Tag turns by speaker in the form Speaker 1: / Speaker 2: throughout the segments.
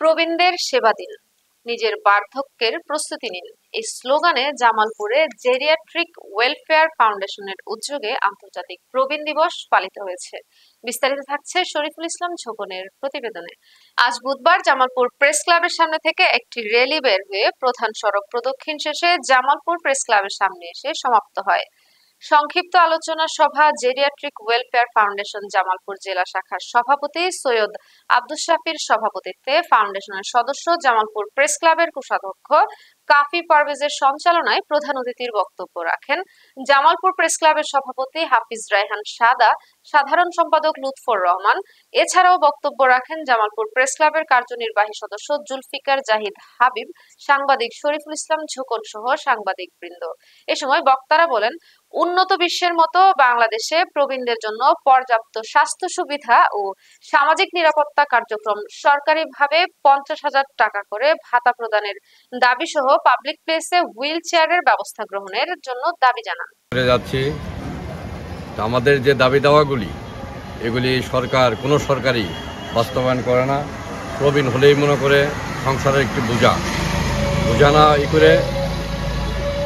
Speaker 1: প্রবীণদের সেবা দিন, নিজের বার্ধক্যের প্রস্তুতি নিন। এই স্লোগানে জামালপুরে জেরিয়াট্রিক ওয়েলফেয়ার ফাউন্ডেশনের উদ্যোগে আন্তর্জাতিক প্রবীণ দিবস পালিত হয়েছে। বিস্তারিত থাকছে শরীফুল ইসলাম ঝোকনের প্রতিবেদনে। আজ বুধবার জামালপুর প্রেস ক্লাবের সামনে থেকে একটি র্যালি বের হয়ে প্রধান সড়ক প্রদক্ষিণ শেষে জামালপুর প্রেস ক্লাবের সামনে এসে সমাপ্ত হয়। সংক্ষিপ্ত আলোচনা সভা জেরিয়াট্রিক ওয়েলফেয়ার ফাউন্ডেশন জামালপুর জেলা শাখার সভাপতি সৈয়দ আব্দুস শাফির সভাপতিত্বে ফাউন্ডেশনের সদস্য জামালপুর প্রেস ক্লাবের কোষাধ্যক্ষ কাফি পারভেজের সঞ্চালনায় প্রধান অতিথির বক্তব্য রাখেন জামালপুর প্রেস ক্লাবের সভাপতি হাফিজ রায়হান সাদা, সাধারণ সম্পাদক লুৎফর রহমান। এছাড়াও বক্তব্য রাখেন জামালপুর প্রেস ক্লাবের কার্যনির্বাহী সদস্য জুলফিকার জাহিদ হাবিব, সাংবাদিক শরীফুল ইসলাম ঝোকন সহ সাংবাদিক বৃন্দ। এ সময় বক্তারা বলেন, উন্নত বিশ্বের মতো বাংলাদেশে প্রবীণদের জন্য পর্যাপ্ত স্বাস্থ্য সুবিধা ও সামাজিক নিরাপত্তা কার্যক্রম সরকারিভাবে 50,000 টাকা করে ভাতা প্রদানের দাবি সহ পাবলিক প্লেসে হুইল চেয়ারের ব্যবস্থা গ্রহণের জন্য দাবি জানান।
Speaker 2: আমাদের যে দাবি দাওয়াগুলি এগুলি কোনো সরকারই বাস্তবায়ন করে না। প্রবীণ হলেই মনে করে সংসারের একটি বোঝা না করে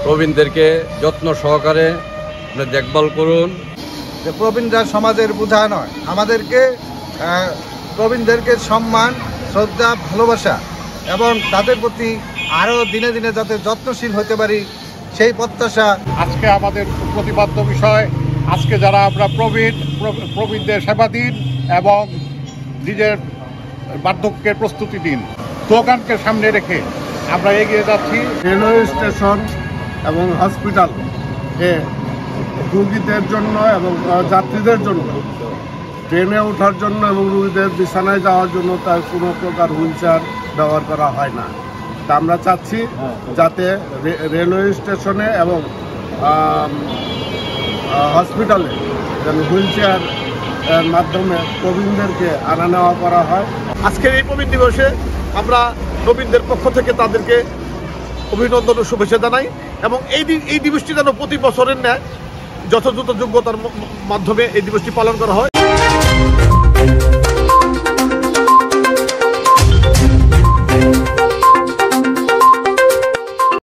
Speaker 2: প্রবীণদেরকে যত্ন সহকারে দেখভাল করুন।
Speaker 3: যে প্রবীণরা সমাজের বোঝা নয়, আমাদেরকে প্রবীণদেরকে সম্মান, শ্রদ্ধা, ভালোবাসা এবং তাদের প্রতি আরও দিনে দিনে যাতে যত্নশীল হতে পারি সেই প্রত্যাশা।
Speaker 4: আজকে আমাদের প্রতিপাদ্য বিষয়, আজকে যারা আমরা প্রবীণদের সেবা দিন এবং নিজের বার্ধক্যের প্রস্তুতি দিন স্লোগানকে সামনে রেখে আমরা এগিয়ে যাচ্ছি।
Speaker 5: রেলওয়ে স্টেশন এবং হসপিটাল রোগীদের জন্য এবং যাত্রীদের জন্য ট্রেনে ওঠার জন্য এবং রোগীদের বিছানায় যাওয়ার জন্য তার কোনো প্রকার হুইল চেয়ার ব্যবহার করা হয় না। তা আমরা চাচ্ছি যাতে রেলওয়ে স্টেশনে এবং হসপিটালে যেন হুইল চেয়ার মাধ্যমে প্রবীণদেরকে আনা নেওয়া করা হয়।
Speaker 6: আজকের এই প্রবীণ দিবসে আমরা প্রবীণদের পক্ষ থেকে তাদেরকে অভিনন্দন ও শুভেচ্ছা জানাই এবং এই দিবসটি যেন প্রতি বছরের ন্যায় যথাযথ যোগ্যতার মাধ্যমে এই দিবসটি পালন করা হয়।